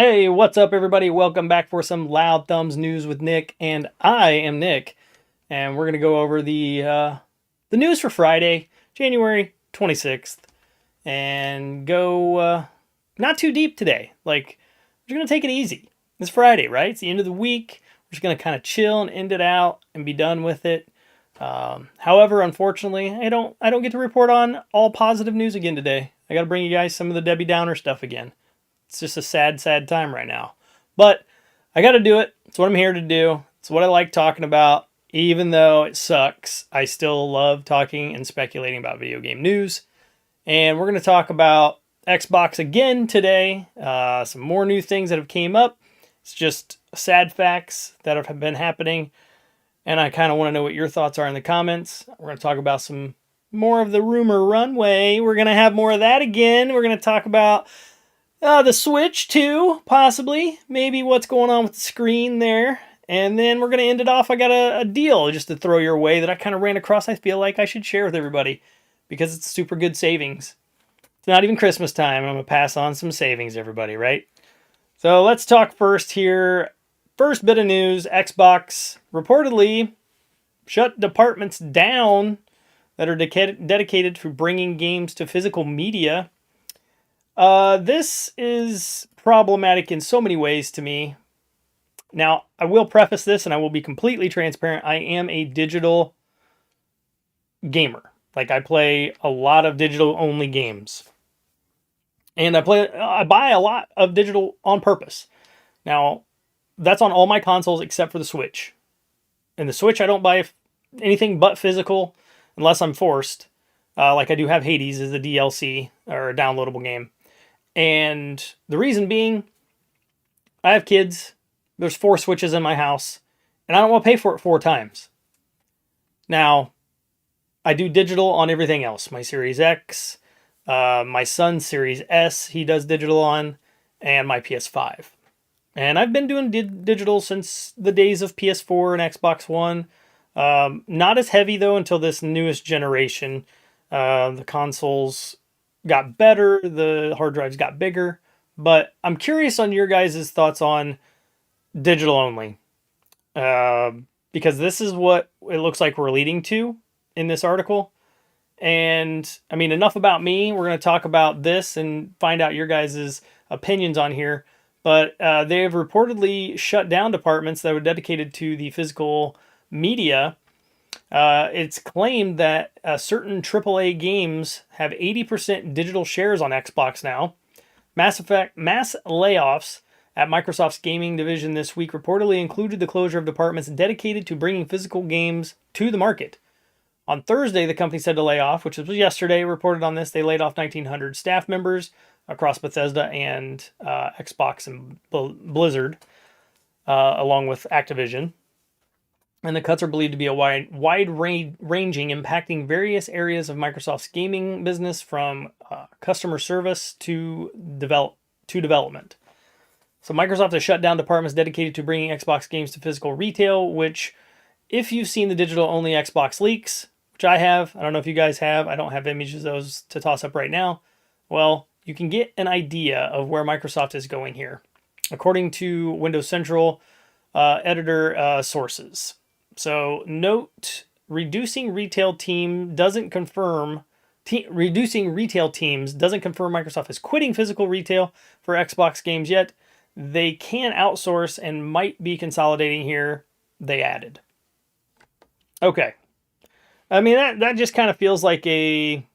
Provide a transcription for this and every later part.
Hey, what's up, everybody? Welcome back for some Loud Thumbs news with Nick, and I am Nick, and we're gonna go over the news for Friday, January 26th, and go not too deep today. Like we're gonna take it easy. It's Friday, right? It's the end of the week. We're just gonna kind of chill and end it out and be done with it. However, unfortunately, I don't get to report on all positive news again today. I got to bring you guys some of the Debbie Downer stuff again. It's just a sad, sad time right now. But I got to do it. It's what I'm here to do. It's what I like talking about. Even though it sucks, I still love talking and speculating about video game news. And we're going to talk about Xbox again today. Some more new things that have came up. It's just sad facts that have been happening. And I kind of want to know what your thoughts are in the comments. We're going to talk about some more of the rumor runway. We're going to have more of that again. We're going to talk about the Switch too, possibly. Maybe what's going on with the screen there. And then we're going to end it off. I got a deal just to throw your way that I kind of ran across. I feel like I should share with everybody because it's super good savings. It's not even Christmas time. I'm going to pass on some savings, everybody, right? So let's talk first here. First bit of news, Xbox reportedly shut departments down that are dedicated to bringing games to physical media. This is problematic in so many ways to me. Now, I will preface this and I will be completely transparent. I am a digital gamer. Like, I play a lot of digital only games. And I buy a lot of digital on purpose. Now, that's on all my consoles except for the Switch. And the Switch, I don't buy anything but physical unless I'm forced. Like I do have Hades as a DLC or a downloadable game. And the reason being, I have kids. There's 4 Switches in my house. And I don't want to pay for it 4 times. Now, I do digital on everything else. My Series X, my son's Series S, he does digital on, and my PS5. And I've been doing digital since the days of PS4 and Xbox One. Not as heavy, though, until this newest generation. The consoles got better, the hard drives got bigger. But I'm curious on your guys' thoughts on digital only. Because this is what it looks like we're leading to in this article. And, I mean, enough about me. We're going to talk about this and find out your guys' opinions on here. But they have reportedly shut down departments that were dedicated to the physical media. It's claimed that certain AAA games have 80% digital shares on Xbox now. Mass layoffs at Microsoft's gaming division this week reportedly included the closure of departments dedicated to bringing physical games to the market. On Thursday, the company said to lay off, which was yesterday, reported on this, they laid off 1,900 staff members across Bethesda and Xbox and Blizzard, along with Activision. And the cuts are believed to be a wide-ranging, impacting various areas of Microsoft's gaming business, from customer service to development. So Microsoft has shut down departments dedicated to bringing Xbox games to physical retail, which, if you've seen the digital-only Xbox leaks, which I have, I don't know if you guys have, I don't have images of those to toss up right now, well, you can get an idea of where Microsoft is going here, according to Windows Central editor sources. So note, reducing retail teams doesn't confirm Microsoft is quitting physical retail for Xbox games yet. They can outsource and might be consolidating here, they added. Okay. I mean, that just kind of feels like a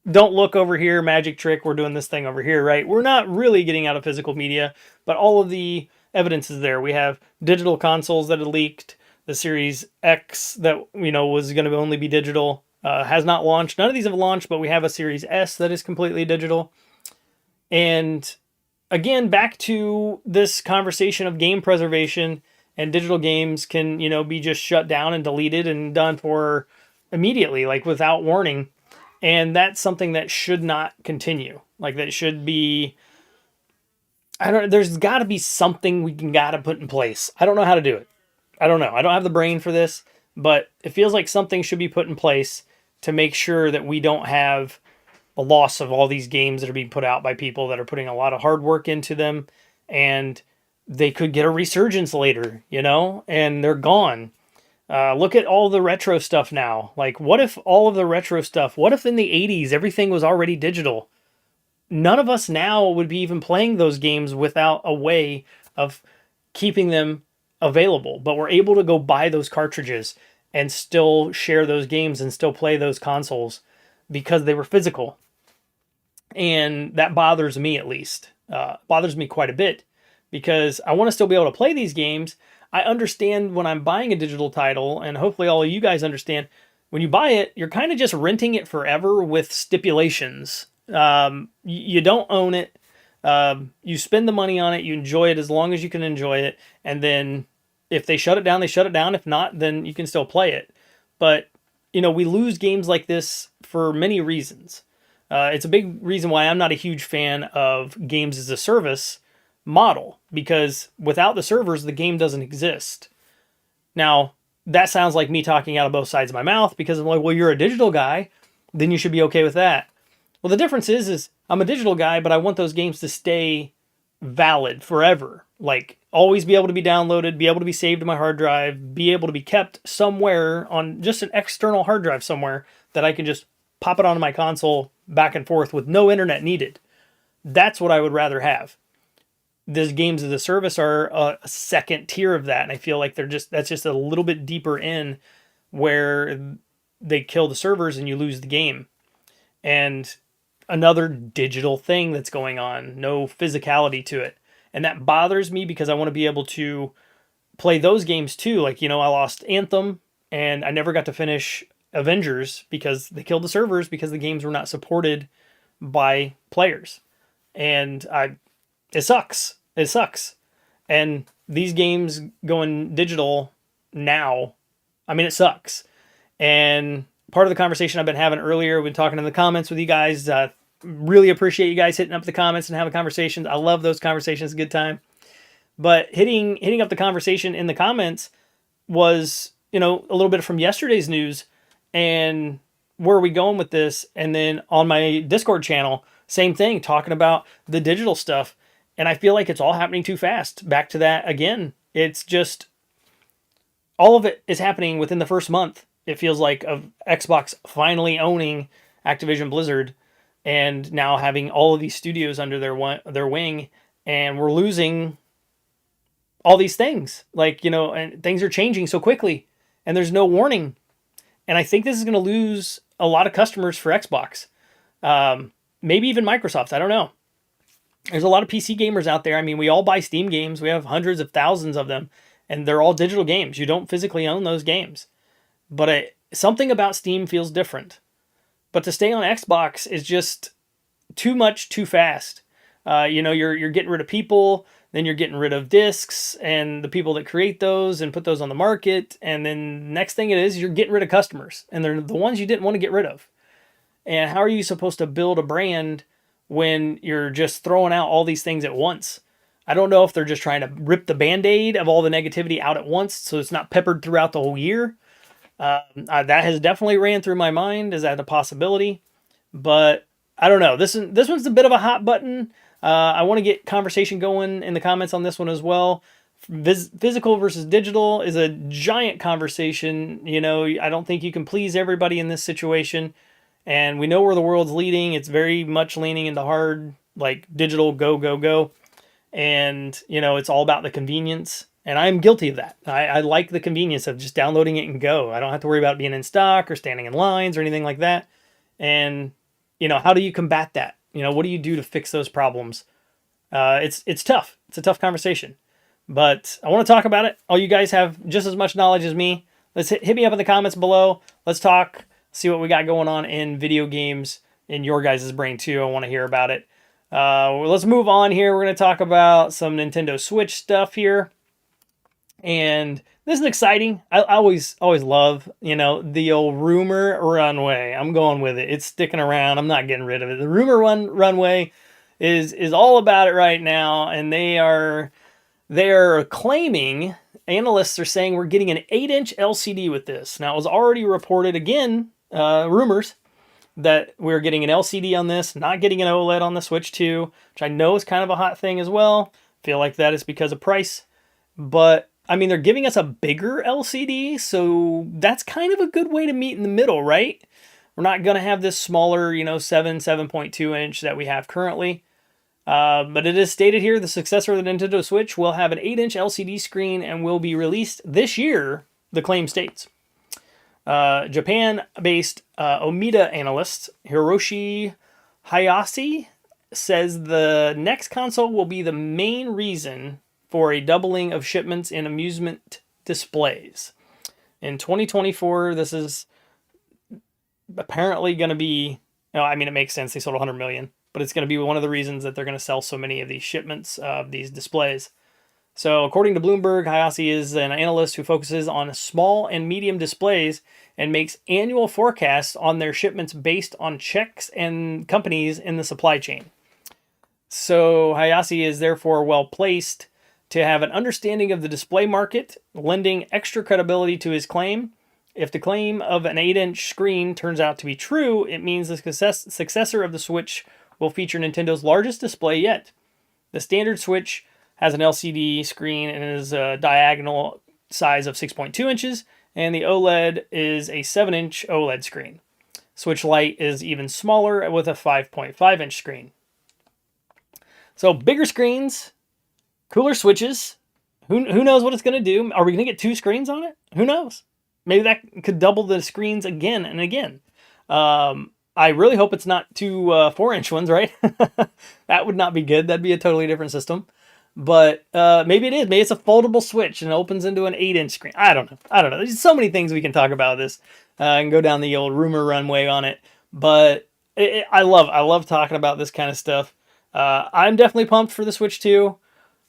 don't look over here, magic trick, we're doing this thing over here, right? We're not really getting out of physical media, but all of the evidence is there. We have digital consoles that have leaked. The Series X that, was going to only be digital has not launched. None of these have launched, but we have a Series S that is completely digital. And again, back to this conversation of game preservation, and digital games can, be just shut down and deleted and done for immediately, like without warning. And that's something that should not continue. Like, that should be, there's got to be something we got to put in place. I don't know how to do it. I don't know. I don't have the brain for this, but it feels like something should be put in place to make sure that we don't have a loss of all these games that are being put out by people that are putting a lot of hard work into them and they could get a resurgence later, and they're gone. Look at all the retro stuff now. Like, what if all of the retro stuff, what if in the 80s everything was already digital? None of us now would be even playing those games without a way of keeping them available. But we're able to go buy those cartridges and still share those games and still play those consoles because they were physical. And that bothers me, at least. Bothers me quite a bit because I want to still be able to play these games. I understand when I'm buying a digital title, and hopefully all of you guys understand, when you buy it, you're kind of just renting it forever with stipulations. You don't own it. You spend the money on it. You enjoy it as long as you can enjoy it. And then if they shut it down, they shut it down. If not, then you can still play it. But, we lose games like this for many reasons. It's a big reason why I'm not a huge fan of games as a service model, because without the servers, the game doesn't exist. Now, that sounds like me talking out of both sides of my mouth, because I'm like, well, you're a digital guy, then you should be okay with that. Well, the difference is I'm a digital guy, but I want those games to stay valid forever. Like, always be able to be downloaded, be able to be saved to my hard drive, be able to be kept somewhere on just an external hard drive somewhere that I can just pop it onto my console back and forth with no internet needed. That's what I would rather have. These games as a service are a second tier of that, and I feel like that's just a little bit deeper in where they kill the servers and you lose the game. And another digital thing that's going on, no physicality to it. And that bothers me because I want to be able to play those games too. Like, I lost Anthem and I never got to finish Avengers because they killed the servers because the games were not supported by players. And it sucks. It sucks. And these games going digital now, it sucks. And part of the conversation I've been having earlier, I've been talking in the comments with you guys. Really appreciate you guys hitting up the comments and having conversations. I love those conversations. Good time. But hitting up the conversation in the comments was, a little bit from yesterday's news and where are we going with this? And then on my Discord channel, same thing, talking about the digital stuff. And I feel like it's all happening too fast. Back to that again. It's just, all of it is happening within the first month. It feels like, of Xbox finally owning Activision Blizzard and now having all of these studios under their wing. And we're losing all these things. Like, and things are changing so quickly and there's no warning. And I think this is going to lose a lot of customers for Xbox. Maybe even Microsoft. I don't know. There's a lot of PC gamers out there. We all buy Steam games. We have hundreds of thousands of them. And they're all digital games. You don't physically own those games. But something about Steam feels different. But to stay on Xbox is just too much, too fast. You're getting rid of people. Then you're getting rid of discs and the people that create those and put those on the market. And then next thing it is, you're getting rid of customers. And they're the ones you didn't want to get rid of. And how are you supposed to build a brand when you're just throwing out all these things at once? I don't know if they're just trying to rip the Band-Aid of all the negativity out at once so it's not peppered throughout the whole year. That has definitely ran through my mind. Is that a possibility? But I don't know. This one's a bit of a hot button. I want to get conversation going in the comments on this one as well. Physical versus digital is a giant conversation. I don't think you can please everybody in this situation. And we know where the world's leading. It's very much leaning into hard, like digital, go, go, go. And, it's all about the convenience. And I'm guilty of that. I like the convenience of just downloading it and go. I don't have to worry about being in stock or standing in lines or anything like that. And, how do you combat that? What do you do to fix those problems? It's tough. It's a tough conversation. But I want to talk about it. All you guys have just as much knowledge as me. Let's hit me up in the comments below. Let's talk. See what we got going on in video games in your guys' brain too. I want to hear about it. Let's move on here. We're going to talk about some Nintendo Switch stuff here. And this is exciting. I always love, the old rumor runway. I'm going with it. It's sticking around. I'm not getting rid of it. The rumor runway is all about it right now. And they are claiming, analysts are saying we're getting an 8-inch LCD with this. Now, it was already reported again, rumors, that we're getting an LCD on this, not getting an OLED on the Switch 2, which I know is kind of a hot thing as well. Feel like that is because of price. But, I mean, they're giving us a bigger LCD, so that's kind of a good way to meet in the middle, right? We're not going to have this smaller, 7.2 inch that we have currently. But it is stated here, the successor of the Nintendo Switch will have an 8-inch LCD screen and will be released this year, the claim states. Japan-based Omida analyst Hiroshi Hayashi says the next console will be the main reason for a doubling of shipments in amusement displays. In 2024, this is apparently going to be, it makes sense, they sold 100 million, but it's going to be one of the reasons that they're going to sell so many of these shipments of these displays. So according to Bloomberg, Hayashi is an analyst who focuses on small and medium displays and makes annual forecasts on their shipments based on checks and companies in the supply chain. So Hayashi is therefore well placed to have an understanding of the display market, lending extra credibility to his claim. If the claim of an 8-inch screen turns out to be true, it means the successor of the Switch will feature Nintendo's largest display yet. The standard Switch has an LCD screen and is a diagonal size of 6.2 inches, and the OLED is a 7-inch OLED screen. Switch Lite is even smaller with a 5.5-inch screen. So bigger screens, cooler switches. Who knows what it's going to do? Are we going to get 2 screens on it? Who knows? Maybe that could double the screens again and again. I really hope it's not 2 4-inch ones, right? That would not be good. That'd be a totally different system. But maybe it is. Maybe it's a foldable Switch and it opens into an 8-inch screen. I don't know. There's so many things we can talk about this and go down the old rumor runway on it. But I love talking about this kind of stuff. I'm definitely pumped for the Switch 2.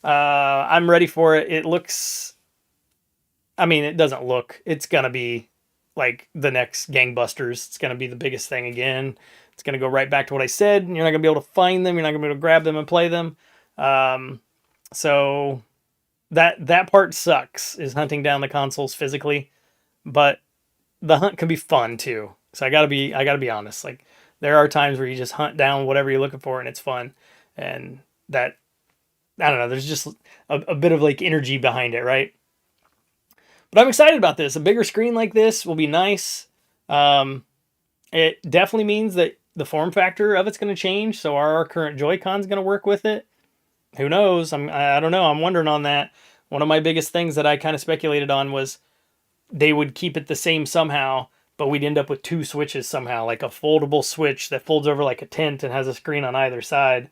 I'm ready for it. It looks... it doesn't look... It's going to be like the next gangbusters. It's going to be the biggest thing again. It's going to go right back to what I said. You're not going to be able to find them. You're not going to be able to grab them and play them. So that part sucks, is hunting down the consoles physically, but the hunt can be fun too. So I gotta be honest. Like, there are times where you just hunt down whatever you're looking for and it's fun. And that, I don't know, there's just a bit of like energy behind it, right? But I'm excited about this. A bigger screen like this will be nice. It definitely means that the form factor of it's going to change. So are our current Joy-Cons going to work with it? Who knows? I don't know. I'm wondering on that. One of my biggest things that I kind of speculated on was they would keep it the same somehow, but we'd end up with 2 switches somehow, like a foldable Switch that folds over like a tent and has a screen on either side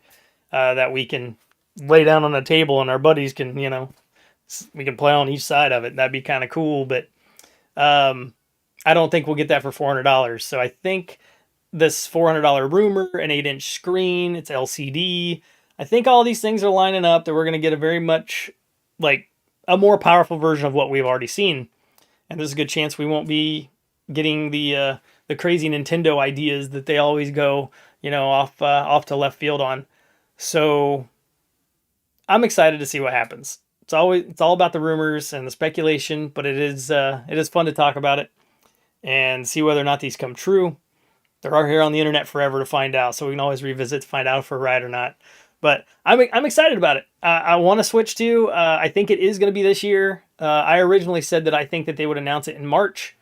that we can lay down on a table and our buddies can, we can play on each side of it. That'd be kind of cool, but I don't think we'll get that for $400. So I think this $400 rumor, an 8-inch screen, it's LCD. I think all these things are lining up that we're going to get a very much like a more powerful version of what we've already seen. And there's a good chance we won't be getting the crazy Nintendo ideas that they always go, off to left field on. So I'm excited to see what happens. It's all about the rumors and the speculation, but it is fun to talk about it and see whether or not these come true. They're out here on the internet forever to find out, so we can always revisit to find out if we're right or not. But I'm excited about it. I want to Switch 2. I think it is going to be this year. I originally said that I think that they would announce it in March,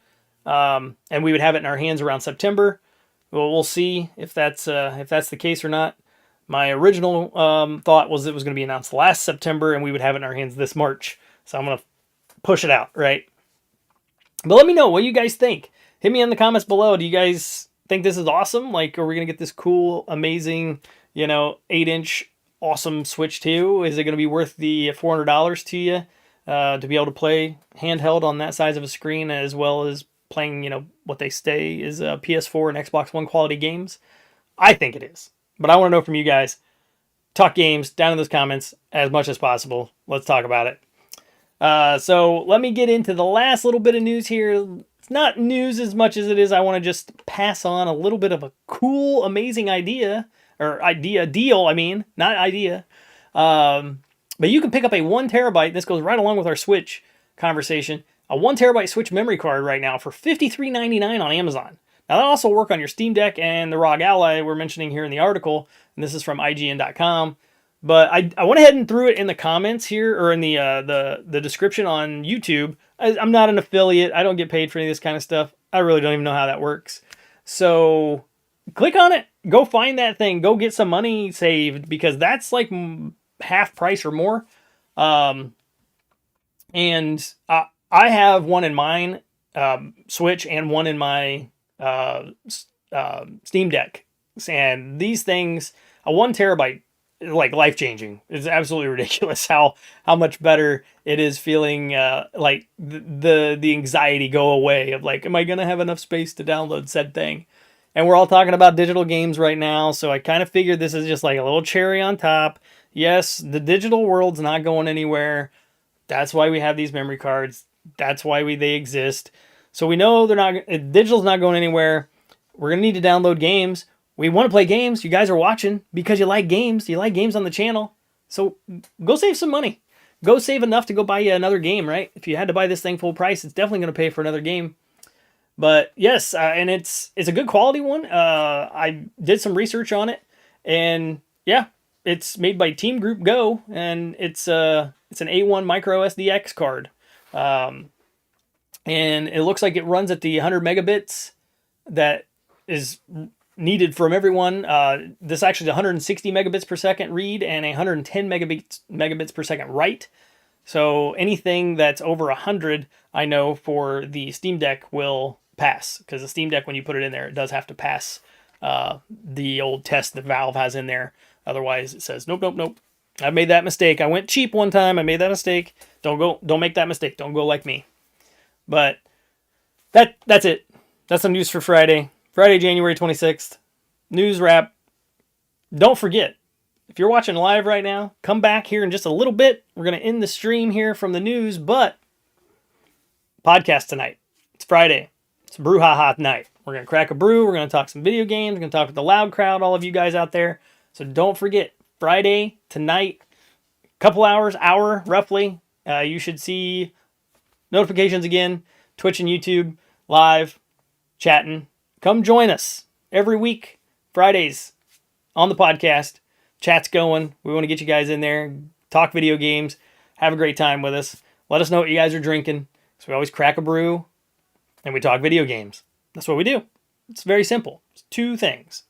and we would have it in our hands around September. Well, we'll see if that's the case or not. My original thought was it was going to be announced last September, and we would have it in our hands this March. So I'm going to push it out, right? But let me know what you guys think. Hit me in the comments below. Do you guys think this is awesome? Like, are we going to get this cool, amazing, 8-inch awesome Switch 2? Is it going to be worth the $400 to you to be able to play handheld on that size of a screen, as well as playing, what they say is PS4 and Xbox One quality games? I think it is. But I want to know from you guys. Talk games down in those comments as much as possible. Let's talk about it. So let me get into the last little bit of news here. It's not news as much as it is I want to just pass on a little bit of a cool, amazing idea. Deal, not idea. But you can pick up a 1 terabyte. This goes right along with our Switch conversation. A 1 terabyte Switch memory card right now for $53.99 on Amazon. Now, that'll also work on your Steam Deck and the ROG Ally we're mentioning here in the article. And this is from IGN.com. But I went ahead and threw it in the comments here, or in the description on YouTube. I'm not an affiliate. I don't get paid for any of this kind of stuff. I really don't even know how that works. So click on it. Go find that thing. Go get some money saved, because that's like half price or more. And I have one in mine, Switch, and one in my Steam Deck. And these things, a 1 terabyte, like life changing. It's absolutely ridiculous how much better it is feeling. Like the anxiety go away of like, am I gonna have enough space to download said thing? And we're all talking about digital games right now, so I kind of figured this is just like a little cherry on top. Yes, the digital world's not going anywhere. That's why we have these memory cards. That's why they exist. So we know digital's not going anywhere. We're gonna need to download games. We want to play games. You guys are watching because you like games. You like games on the channel. So go save some money. Go save enough to go buy you another game, right? If you had to buy this thing full price, it's definitely going to pay for another game. But yes, and it's a good quality one. I did some research on it, and yeah, it's made by Team Group Go, and it's an A1 micro SDX card. And it looks like it runs at the 100 megabits that is needed from everyone. This actually is 160 megabits per second read and 110 megabits per second write. So anything that's over 100, I know for the Steam Deck will pass, because the Steam Deck, when you put it in there, it does have to pass the old test that Valve has in there. Otherwise, it says nope, nope, nope. I made that mistake. I went cheap one time. I made that mistake. Don't make that mistake. Don't go like me. But that's it. That's some news for Friday, January 26th. News wrap. Don't forget, if you're watching live right now, come back here in just a little bit. We're going to end the stream here from the news, but podcast tonight. It's Friday. It's brouhaha night. We're going to crack a brew. We're going to talk some video games. We're going to talk with the loud crowd, all of you guys out there. So don't forget, Friday tonight, couple hour roughly. You should see notifications again, Twitch and YouTube, live, chatting. Come join us every week, Fridays, on the podcast. Chat's going. We want to get you guys in there, talk video games, have a great time with us. Let us know what you guys are drinking. So we always crack a brew and we talk video games. That's what we do. It's very simple. It's 2 things.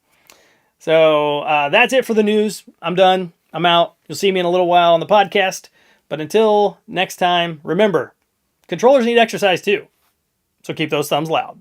So that's it for the news. I'm done. I'm out. You'll see me in a little while on the podcast. But until next time, remember, controllers need exercise too. So keep those thumbs loud.